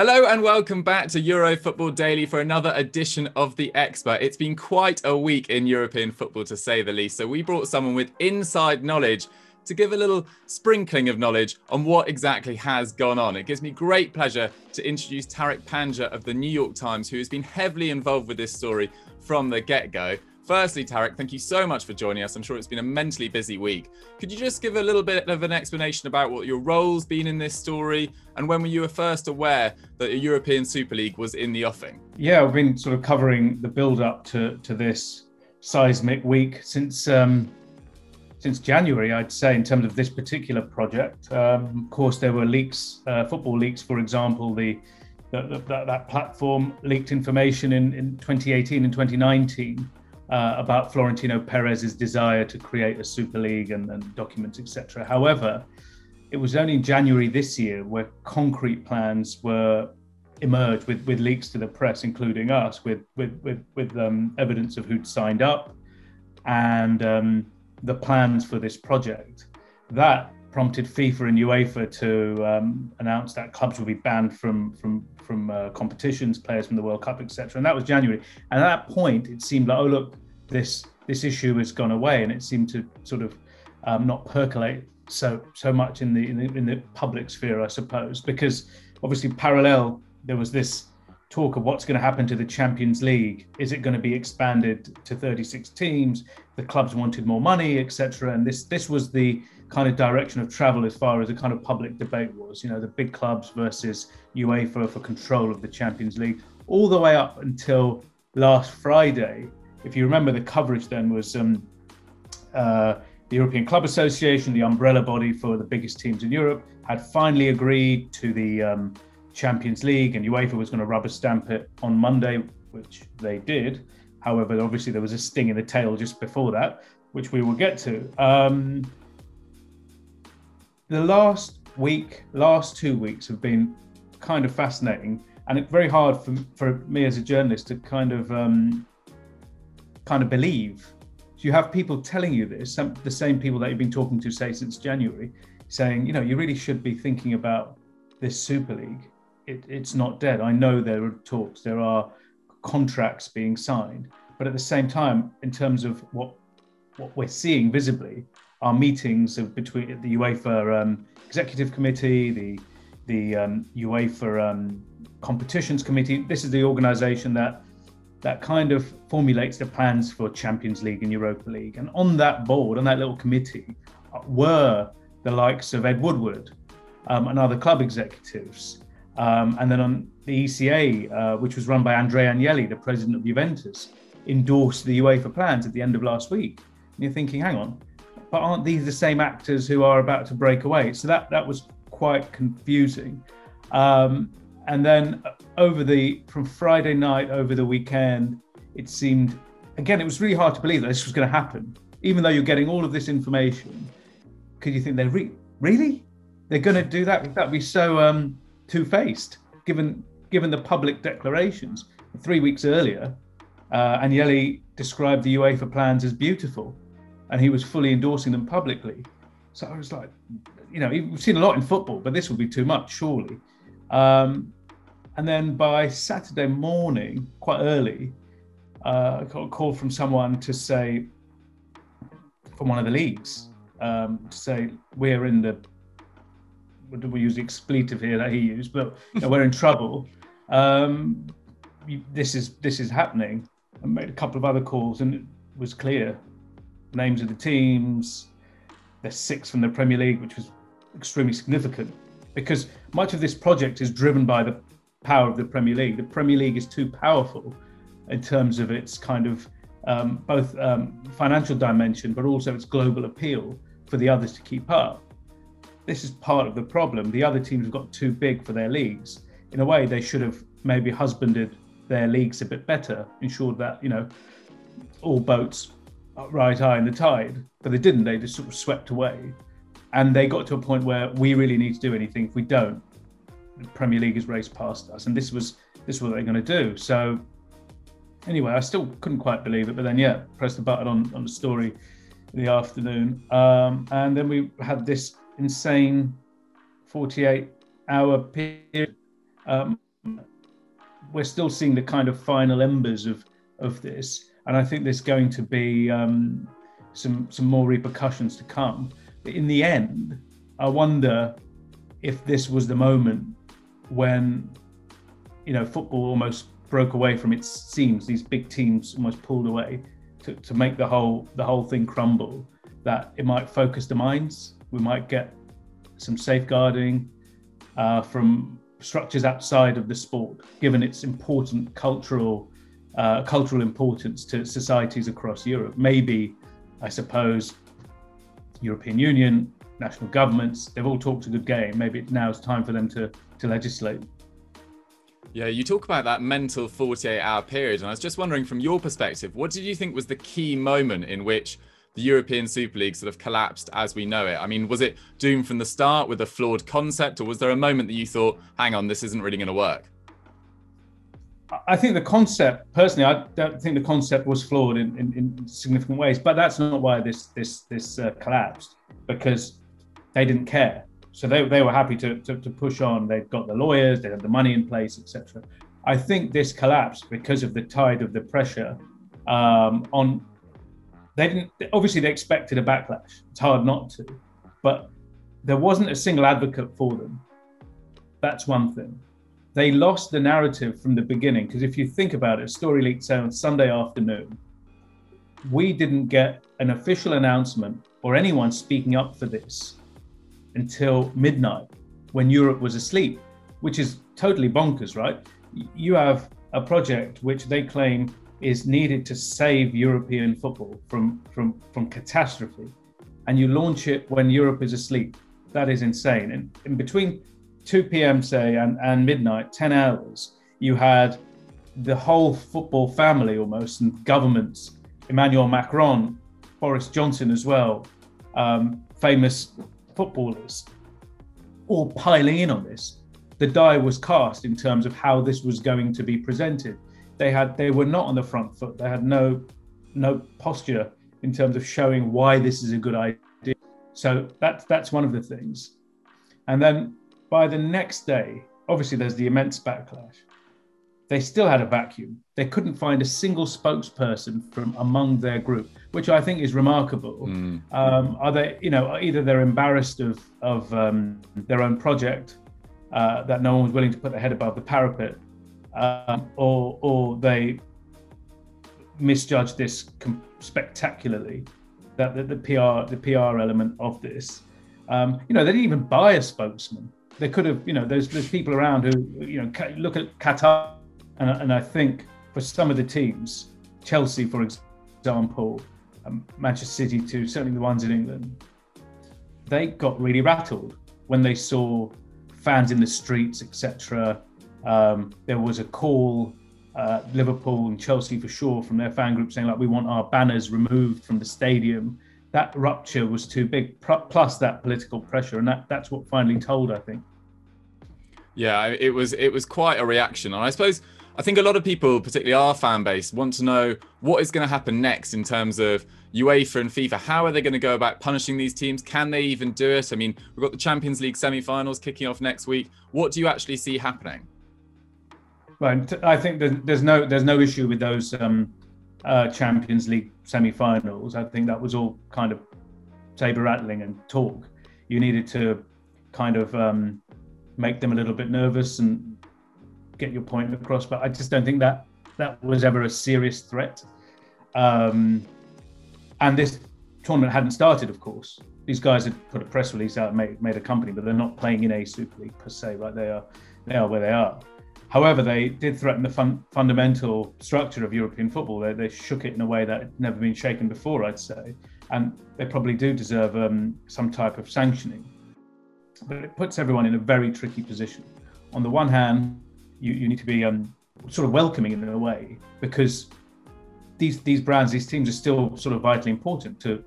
Hello and welcome back to Euro Football Daily for another edition of The Expert. It's been quite a week in European football, to say the least, so we brought someone with inside knowledge to give a little sprinkling of knowledge on what exactly has gone on. It gives me great pleasure to introduce Tariq Panja of the New York Times, who has been heavily involved with this story from the get-go. Firstly, Tariq, thank you so much for joining us. I'm sure it's been a mentally busy week. Could you just give a little bit of an explanation about what your role's been in this story and when you were first aware that a European Super League was in the offing? Yeah, I've been sort of covering the build-up to this seismic week since January, I'd say, in terms of this particular project. Of course, there were leaks, football leaks, for example. That platform leaked information in 2018 and 2019. About Florentino Perez's desire to create a Super League and documents, etc. However, it was only in January this year where concrete plans were emerged with leaks to the press, including us, with evidence of who'd signed up and the plans for this project. That prompted FIFA and Uefa to announce that clubs will be banned from competitions, players from the World Cup, etc. And that was January. And at that point, it seemed like, oh look, this issue has gone away, and it seemed to sort of not percolate so much in the public sphere, I suppose, because obviously parallel there was this talk of what's going to happen to the Champions League. Is it going to be expanded to 36 teams? The clubs wanted more money, etc. And this was the kind of direction of travel as far as the kind of public debate was. You know, the big clubs versus UEFA for control of the Champions League, all the way up until last Friday. If you remember, the coverage then was the European Club Association, the umbrella body for the biggest teams in Europe, had finally agreed to the Champions League, and UEFA was going to rubber stamp it on Monday, which they did. However, obviously there was a sting in the tail just before that, which we will get to. The last 2 weeks have been kind of fascinating, and it's very hard for me as a journalist to kind of believe. So you have people telling you this, the same people that you've been talking to, say, since January, saying, you know, you really should be thinking about this Super League. It's not dead. I know there are talks, there are contracts being signed, but at the same time, in terms of what we're seeing visibly, are meetings between the UEFA Executive Committee, the UEFA Competitions Committee. This is the organisation that kind of formulates the plans for Champions League and Europa League. And on that board, on that little committee, were the likes of Ed Woodward and other club executives. And then on the ECA, which was run by Andrea Agnelli, the president of Juventus, endorsed the UEFA plans at the end of last week. And you're thinking, hang on, but aren't these the same actors who are about to break away? So that was quite confusing. And then from Friday night over the weekend, it seemed, again, it was really hard to believe that this was going to happen. Even though you're getting all of this information, could you think really? They're going to do that? That'd be so two-faced, given the public declarations. 3 weeks earlier, Agnelli described the UEFA plans as beautiful, and he was fully endorsing them publicly. So I was like, you know, we've seen a lot in football, but this will be too much, surely. And then by Saturday morning, quite early, I got a call from someone to say, from one of the leagues, to say, we're in the, we use the expletive here that he used, but you know, we're in trouble. This is happening. I made a couple of other calls and it was clear. Names of the teams, there's 6 from the Premier League, which was extremely significant because much of this project is driven by the power of the Premier League. The Premier League is too powerful in terms of its kind of both financial dimension, but also its global appeal for the others to keep up. This is part of the problem. The other teams have got too big for their leagues. In a way, they should have maybe husbanded their leagues a bit better, ensured that, you know, all boats right high in the tide, but they didn't. They just sort of swept away. And they got to a point where we really need to do anything. If we don't, the Premier League has raced past us. And this was what they're going to do. So anyway, I still couldn't quite believe it. But then, yeah, pressed the button on the story in the afternoon. And then we had this insane 48-hour period we're still seeing the kind of final embers of this, and I think there's going to be some more repercussions to come. But in the end, I wonder if this was the moment when, football almost broke away from its seams. These big teams almost pulled away to make the whole thing crumble. That it might focus the minds. We might get some safeguarding from structures outside of the sport, given its important cultural importance to societies across Europe. Maybe, I suppose, European Union, national governments, they've all talked a good game. Maybe now it's time for them to legislate. Yeah, you talk about that mental 48-hour period, and I was just wondering, from your perspective, what did you think was the key moment in which the European Super League sort of collapsed as we know it? I mean, was it doomed from the start with a flawed concept, or was there a moment that you thought, hang on, this isn't really going to work? I think the concept, personally, I don't think the concept was flawed in significant ways, but that's not why this collapsed, because they didn't care. So they were happy to push on. They've got the lawyers, they had the money in place, etc. I think this collapsed because of the tide of the pressure on. Obviously, they expected a backlash. It's hard not to, but there wasn't a single advocate for them. That's one thing. They lost the narrative from the beginning, because if you think about it, Story leaked say on Sunday afternoon, we didn't get an official announcement or anyone speaking up for this until midnight, when Europe was asleep, which is totally bonkers, right? You have a project which they claim is needed to save European football from catastrophe, and you launch it when Europe is asleep. That is insane. And in between 2 p.m. say and midnight, 10 hours, you had the whole football family almost, and governments, Emmanuel Macron, Boris Johnson as well, famous footballers, all piling in on this. The die was cast in terms of how this was going to be presented. They were not on the front foot. They had no posture in terms of showing why this is a good idea. So that's one of the things. And then by the next day, obviously there's the immense backlash. They still had a vacuum. They couldn't find a single spokesperson from among their group, which I think is remarkable. Are they, either they're embarrassed of their own project, that no one was willing to put their head above the parapet, or they misjudged this spectacularally. That the PR element of this, they didn't even buy a spokesman. They could have, there's people around who, look at Qatar, and I think for some of the teams, Chelsea, for example, Manchester City too, certainly the ones in England, they got really rattled when they saw fans in the streets, etc. There was a call, Liverpool and Chelsea for sure, from their fan group saying, like, we want our banners removed from the stadium. That rupture was too big, plus that political pressure, and that's what finally told, I think. Yeah, it was quite a reaction, and I think a lot of people, particularly our fan base, want to know what is going to happen next in terms of UEFA and FIFA. How are they going to go about punishing these teams? Can they even do it? I mean, we've got the Champions League semi-finals kicking off next week. What do you actually see happening? Right, I think there's no issue with those Champions League semi-finals. I think that was all kind of saber rattling and talk. You needed to kind of make them a little bit nervous and get your point across, but I just don't think that was ever a serious threat. And this tournament hadn't started, of course. These guys had put a press release out and made a company, but they're not playing in a Super League per se, right? They are where they are. However, they did threaten the fundamental structure of European football. They shook it in a way that had never been shaken before, I'd say. And they probably do deserve some type of sanctioning. But it puts everyone in a very tricky position. On the one hand, you need to be sort of welcoming in a way, because these brands, these teams are still sort of vitally important to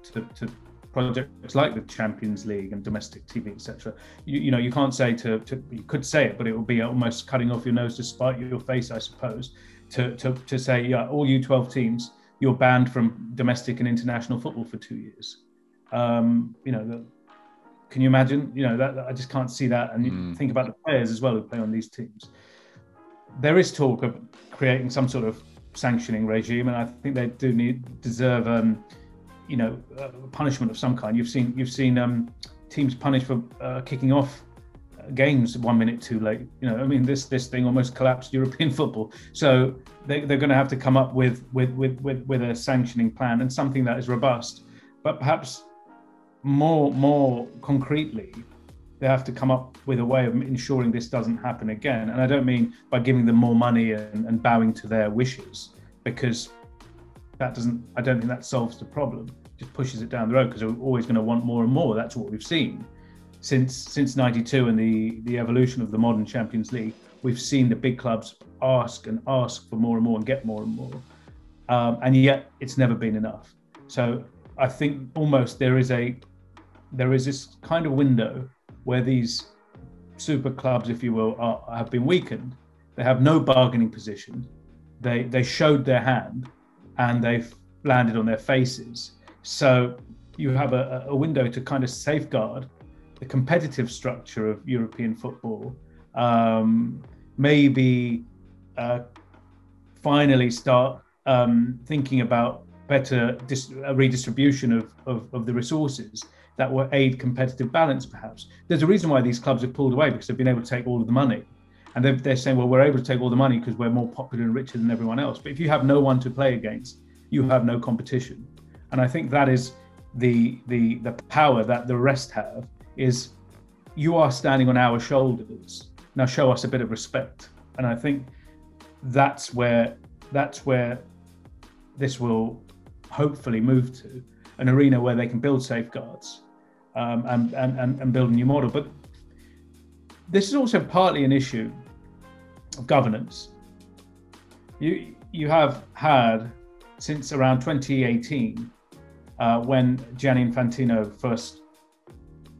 projects like the Champions League and domestic TV, etc. You can't say you could say it, but it would be almost cutting off your nose to spite your face, I suppose, to say, yeah, all you 12 teams, you're banned from domestic and international football for 2 years. Can you imagine? That I just can't see that. And you think about the players as well who play on these teams. there is talk of creating some sort of sanctioning regime, and I think they deserve punishment of some kind. You've seen teams punished for kicking off games 1 minute too late. This thing almost collapsed European football. So they're going to have to come up with a sanctioning plan, and something that is robust. But perhaps more concretely, they have to come up with a way of ensuring this doesn't happen again. And I don't mean by giving them more money and bowing to their wishes, because I don't think that solves the problem. It just pushes it down the road, because they're always going to want more and more. That's what we've seen since '92 and the evolution of the modern Champions League. We've seen the big clubs ask for more and more and get more and more, and yet it's never been enough. So I think almost there is this kind of window where these super clubs, if you will, have been weakened. They have no bargaining position. They showed their hand, and they've landed on their faces. So you have a window to kind of safeguard the competitive structure of European football. Maybe finally start thinking about better redistribution of the resources that will aid competitive balance, perhaps. There's a reason why these clubs have pulled away, because they've been able to take all of the money. And they're saying, well, we're able to take all the money because we're more popular and richer than everyone else. But if you have no one to play against, you have no competition. And I think that is the power that the rest have, is you are standing on our shoulders. Now show us a bit of respect. And I think that's where this will hopefully move to, an arena where they can build safeguards and build a new model. But this is also partly an issue of governance. You have had, since around 2018, when Gianni Infantino first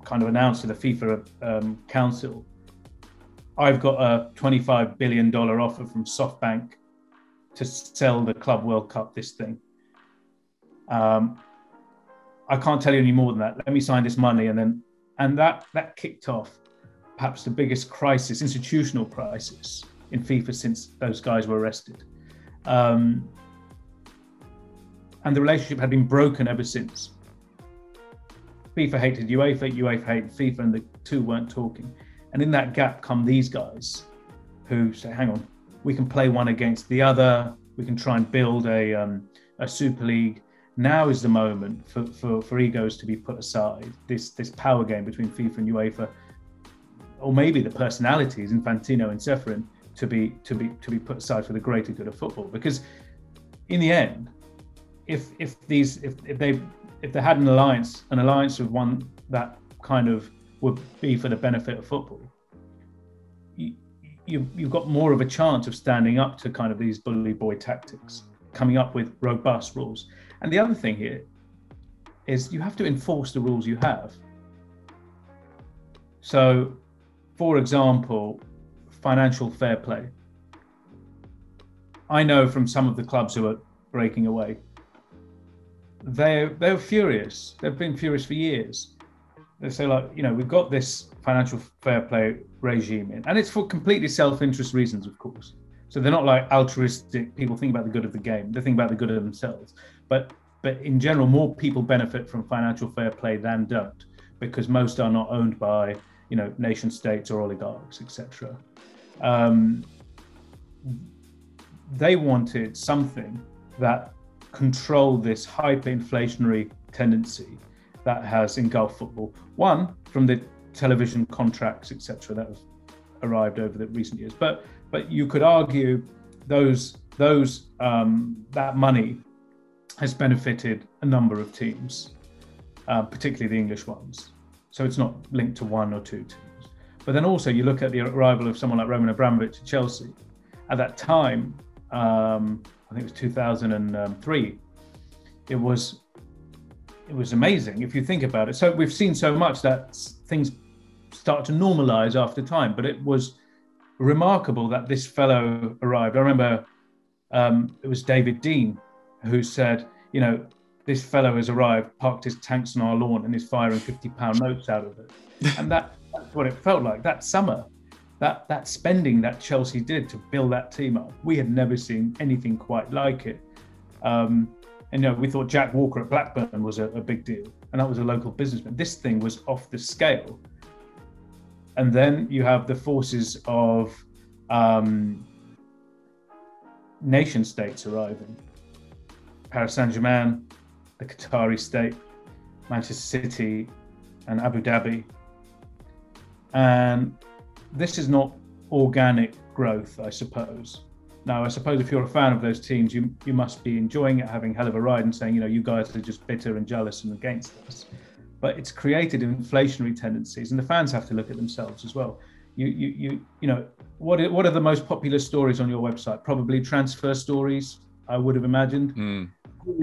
kind of announced to the FIFA Council, I've got a $25 billion offer from SoftBank to sell the Club World Cup, this thing. I can't tell you any more than that. Let me sign this money. And that kicked off perhaps the biggest crisis, institutional crisis in FIFA since those guys were arrested. And the relationship had been broken ever since. FIFA hated UEFA, UEFA hated FIFA, and the two weren't talking. And in that gap come these guys who say, hang on, we can play one against the other. We can try and build a Super League. Now is the moment for egos to be put aside. This power game between FIFA and UEFA, or maybe the personalities, Infantino and Ceferin, to be put aside for the greater good of football. Because in the end, if they had an alliance of one that kind of would be for the benefit of football, you've got more of a chance of standing up to kind of these bully boy tactics, coming up with robust rules. And the other thing here is you have to enforce the rules you have. So, for example, financial fair play. I know from some of the clubs who are breaking away, they're furious. They've been furious for years. They say, like, we've got this financial fair play regime in, and it's for completely self-interest reasons, of course. So they're not like altruistic people thinking about the good of the game. They think about the good of themselves. But in general, more people benefit from financial fair play than don't, because most are not owned by, nation states or oligarchs, etc. They wanted something that controlled this hyperinflationary tendency that has engulfed football. One, from the television contracts, etc., that have arrived over the recent years. But you could argue that money has benefited a number of teams, particularly the English ones. So it's not linked to one or two teams. But then also you look at the arrival of someone like Roman Abramovich at Chelsea. At that time, I think it was 2003, it was amazing if you think about it. So we've seen so much that things start to normalize after time, but it was remarkable that this fellow arrived. I remember it was David Dean who said, this fellow has arrived, parked his tanks on our lawn and is firing £50 notes out of it. And that's what it felt like that summer. that spending that Chelsea did to build that team up, we had never seen anything quite like it. And we thought Jack Walker at Blackburn was a big deal, and that was a local businessman. This thing was off the scale. And then you have the forces of nation states arriving. Paris Saint-Germain, the Qatari state, Manchester City, and Abu Dhabi. And this is not organic growth, I suppose. Now, I suppose if you're a fan of those teams, you must be enjoying it, having a hell of a ride and saying, you guys are just bitter and jealous and against us. But it's created inflationary tendencies, and the fans have to look at themselves as well. What are the most popular stories on your website? Probably transfer stories, I would have imagined.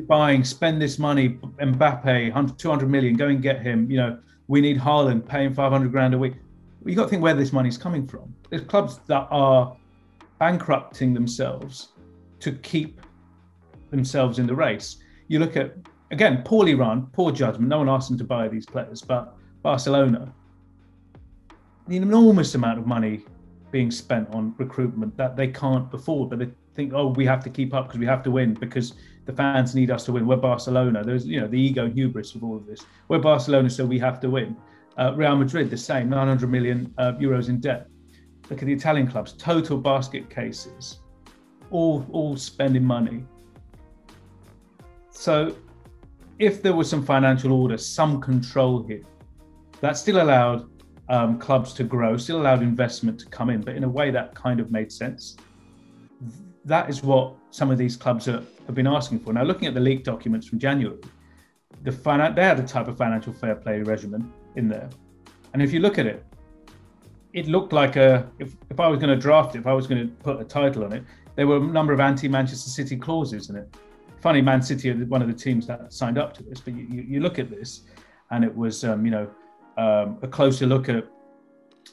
Buying, spend this money, Mbappe, 200 million, go and get him. We need Haaland, paying 500 grand a week. You've got to think where this money's coming from. There's clubs that are bankrupting themselves to keep themselves in the race. You look at, again, poorly run, poor judgment. No one asked them to buy these players, but Barcelona, the enormous amount of money being spent on recruitment that they can't afford, but they think, we have to keep up because we have to win, because the fans need us to win. We're Barcelona. There's, the ego and hubris of all of this. We're Barcelona, so we have to win. Real Madrid, the same, 900 million euros in debt. Look at the Italian clubs, total basket cases, all spending money. So if there was some financial order, some control here, that still allowed clubs to grow, still allowed investment to come in, but in a way that kind of made sense. That is what some of these clubs have been asking for. Now, looking at the leaked documents from January, they had a type of financial fair play regimen in there. And if you look at it, it looked like if I was going to draft it, if I was going to put a title on it, there were a number of anti-Manchester City clauses in it. Funny, Man City are one of the teams that signed up to this, but you look at this, and it was a closer look at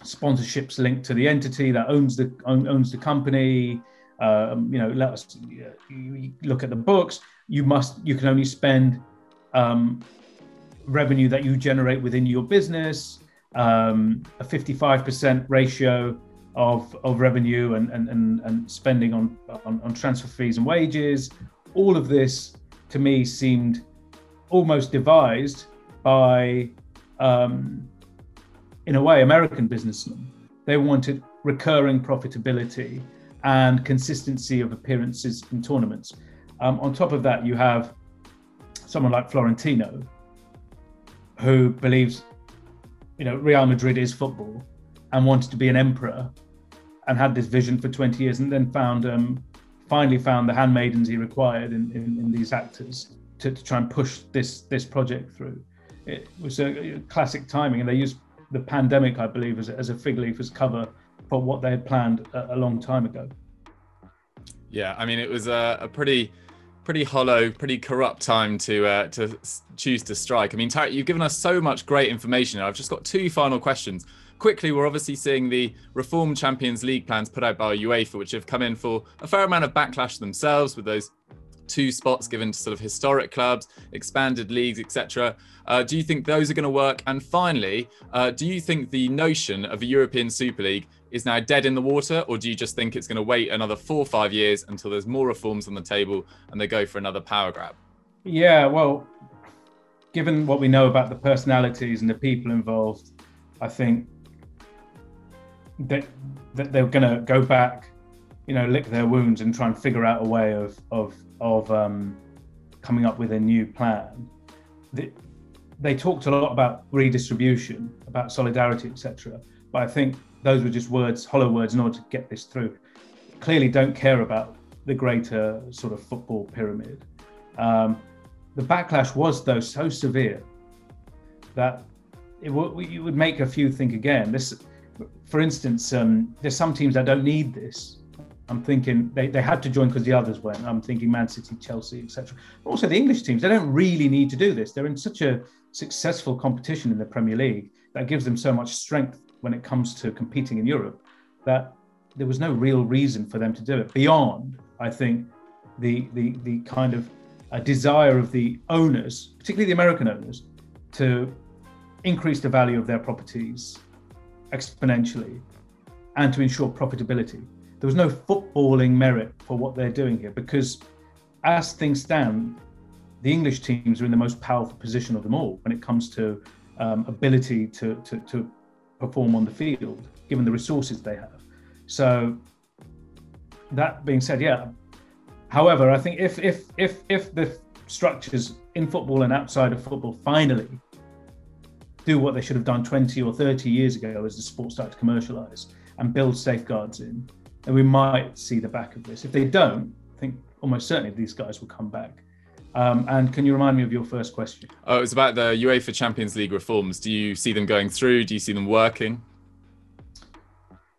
sponsorships linked to the entity that owns the company. Let us you look at the books. You can only spend revenue that you generate within your business. A 55% ratio of revenue and spending on transfer fees and wages. All of this, to me, seemed almost devised by, in a way, American businessmen. They wanted recurring profitability and consistency of appearances in tournaments. On top of that, you have someone like Florentino, who believes, Real Madrid is football and wanted to be an emperor and had this vision for 20 years, and then finally found the handmaidens he required in these actors to try and push this project through. It was a classic timing, and they used the pandemic, I believe, as a fig leaf, as cover for what they had planned a long time ago. Yeah, I mean, it was a pretty hollow, pretty corrupt time to choose to strike. I mean, Tariq, you've given us so much great information. I've just got two final questions. Quickly, we're obviously seeing the reformed Champions League plans put out by UEFA, which have come in for a fair amount of backlash themselves, with those 2 spots given to sort of historic clubs, expanded leagues, etc. Do you think those are going to work? And finally, do you think the notion of a European Super League is now dead in the water, or do you just think it's going to wait another 4 or 5 years until there's more reforms on the table and they go for another power grab? Yeah, well, given what we know about the personalities and the people involved, I think that they're going to go back, lick their wounds and try and figure out a way of coming up with a new plan. They talked a lot about redistribution, about solidarity, etc. But I think those were just words, hollow words, in order to get this through. Clearly don't care about the greater sort of football pyramid. The backlash was, though, so severe that it would make a few think again. For instance, there's some teams that don't need this. I'm thinking they had to join because the others went. I'm thinking Man City, Chelsea, etc. But also the English teams, they don't really need to do this. They're in such a successful competition in the Premier League that gives them so much strength when it comes to competing in Europe, that there was no real reason for them to do it beyond, I think, the kind of desire of the owners, particularly the American owners, to increase the value of their properties exponentially and to ensure profitability. There was no footballing merit for what they're doing here, because as things stand, the English teams are in the most powerful position of them all when it comes to ability to perform on the field, given the resources they have. So that being said, yeah. However, I think if the structures in football and outside of football finally do what they should have done 20 or 30 years ago as the sport started to commercialise and build safeguards in, then we might see the back of this. If they don't, I think almost certainly these guys will come back. And can you remind me of your first question? Oh, it was about the UEFA Champions League reforms. Do you see them going through? Do you see them working?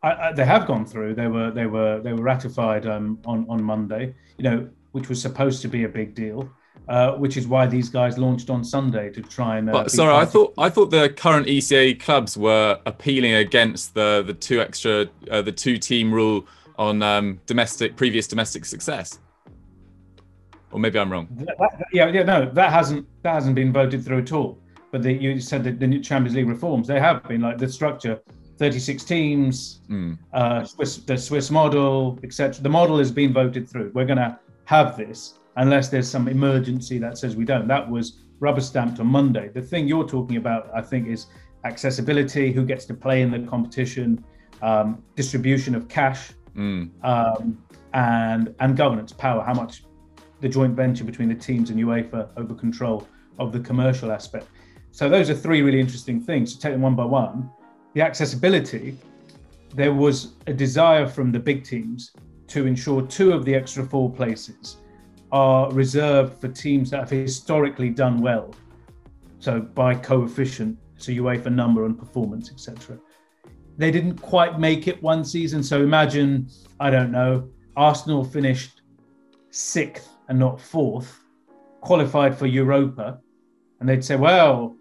They have gone through. They were ratified on Monday, which was supposed to be a big deal, which is why these guys launched on Sunday to try and. But sorry, I thought the current ECA clubs were appealing against the two-team rule on previous domestic success. Or maybe I'm wrong. That hasn't been voted through at all. But you said that the new Champions League reforms, they have been, like the structure, 36 teams, the Swiss model, etc. The model has been voted through. We're going to have this unless there's some emergency that says we don't. That was rubber stamped on Monday. The thing you're talking about, I think, is accessibility, who gets to play in the competition, distribution of cash, and governance power, how much the joint venture between the teams and UEFA over control of the commercial aspect. So those are three really interesting things. To take them one by one, the accessibility, there was a desire from the big teams to ensure 2 of the extra 4 places are reserved for teams that have historically done well. So by coefficient, so UEFA number and performance, etc. They didn't quite make it one season. So imagine, I don't know, Arsenal finished 6th and not 4th, qualified for Europa, and they'd say, well,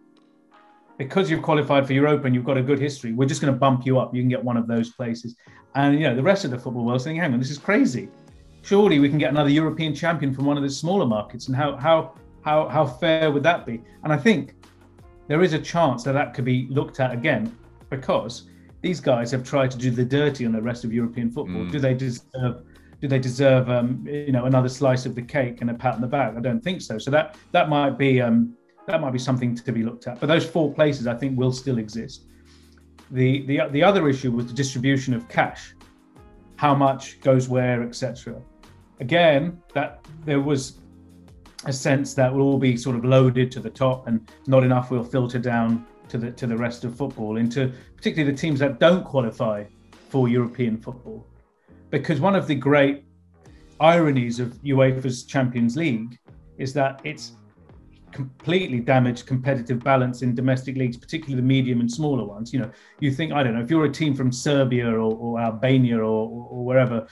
because you've qualified for Europa and you've got a good history, we're just going to bump you up. You can get one of those places. And the rest of the football world's thinking, hang on, this is crazy. Surely we can get another European champion from one of the smaller markets. And how fair would that be? And I think there is a chance that could be looked at again, because these guys have tried to do the dirty on the rest of European football. Do they deserve another slice of the cake and a pat on the back? I don't think so. So that might be something to be looked at. But those 4 places, I think, will still exist. The other issue was the distribution of cash, how much goes where, etc. Again, that there was a sense that will all be sort of loaded to the top, and not enough will filter down to the rest of football, into particularly the teams that don't qualify for European football. Because one of the great ironies of UEFA's Champions League is that it's completely damaged competitive balance in domestic leagues, particularly the medium and smaller ones. You think, I don't know, if you're a team from Serbia or Albania or wherever,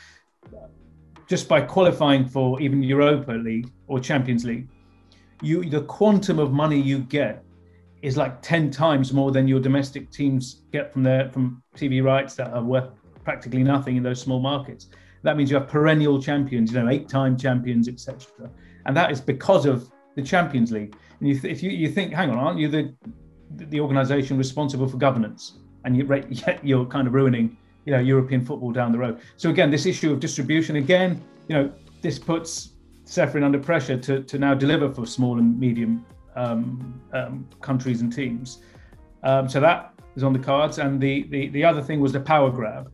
just by qualifying for even Europa League or Champions League, the quantum of money you get is like 10 times more than your domestic teams get from TV rights that are worth practically nothing in those small markets. That means you have perennial champions, 8-time champions, etc. And that is because of the Champions League. And if you think, hang on, aren't you the organisation responsible for governance? And yet you're kind of ruining, European football down the road. So again, this issue of distribution, again, this puts Ceferin under pressure to now deliver for small and medium countries and teams. So that is on the cards. And the other thing was the power grab.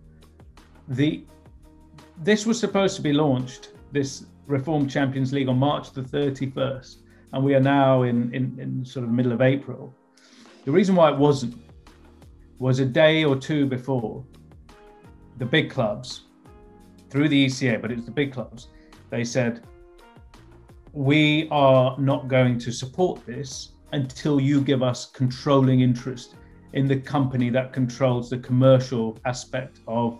This was supposed to be launched, this Reformed Champions League, on March the 31st, and we are now in sort of middle of April. The reason why it wasn't was a day or two before, the big clubs, through the ECA, but it's the big clubs, they said, we are not going to support this until you give us controlling interest in the company that controls the commercial aspect of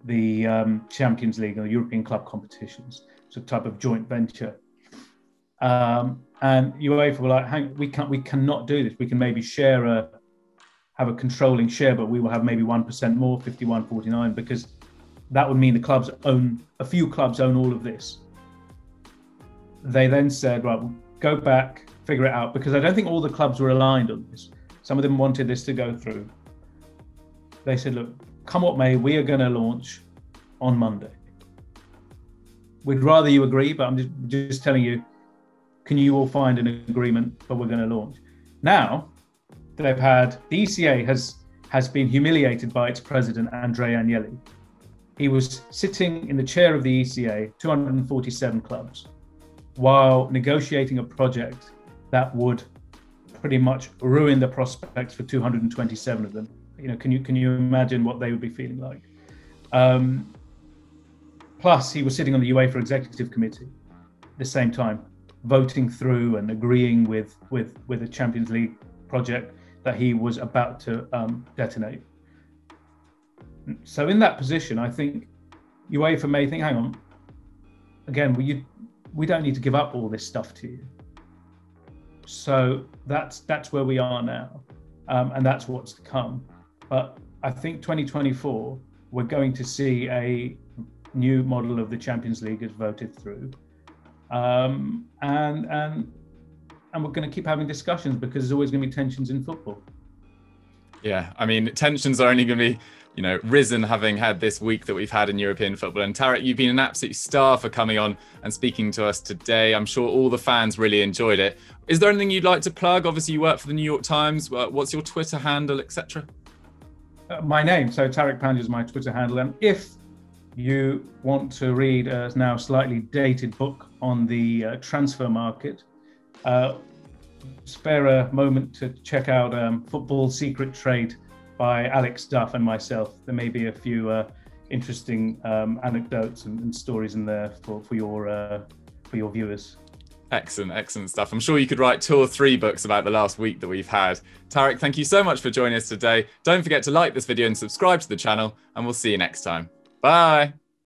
the Champions League or European club competitions. It's a type of joint venture. And UEFA were like, we cannot do this. We can maybe have a controlling share, but we will have maybe 1% more, 51-49, because that would mean a few clubs own all of this. They then said, right, we'll go back, figure it out, because I don't think all the clubs were aligned on this. Some of them wanted this to go through. They said, look, come what may, we are going to launch on Monday. We'd rather you agree, but I'm just telling you, can you all find an agreement, but we're going to launch. Now, the ECA has been humiliated by its president, Andrea Agnelli. He was sitting in the chair of the ECA, 247 clubs, while negotiating a project that would pretty much ruin the prospects for 227 of them. Can you imagine what they would be feeling like? Plus, he was sitting on the Uefa executive committee at the same time, voting through and agreeing with a Champions League project that he was about to detonate. So in that position, I think UEFA may think, hang on, again, we don't need to give up all this stuff to you. So that's where we are now, and that's what's to come. But I think 2024, we're going to see a new model of the Champions League is voted through, and we're going to keep having discussions because there's always going to be tensions in football. Yeah, I mean, tensions are only going to be, risen having had this week that we've had in European football. And Tariq, you've been an absolute star for coming on and speaking to us today. I'm sure all the fans really enjoyed it. Is there anything you'd like to plug? Obviously, you work for the New York Times. What's your Twitter handle, etc.? My name, so Tariq Panja is my Twitter handle. And if you want to read a now slightly dated book on the transfer market, spare a moment to check out Football Secret Trade by Alex Duff and myself. There may be a few interesting anecdotes and stories in there for your viewers. Excellent stuff. I'm sure you could write 2 or 3 books about the last week that we've had. Tariq, thank you so much for joining us today. Don't forget to like this video and subscribe to the channel, and we'll see you next time. Bye.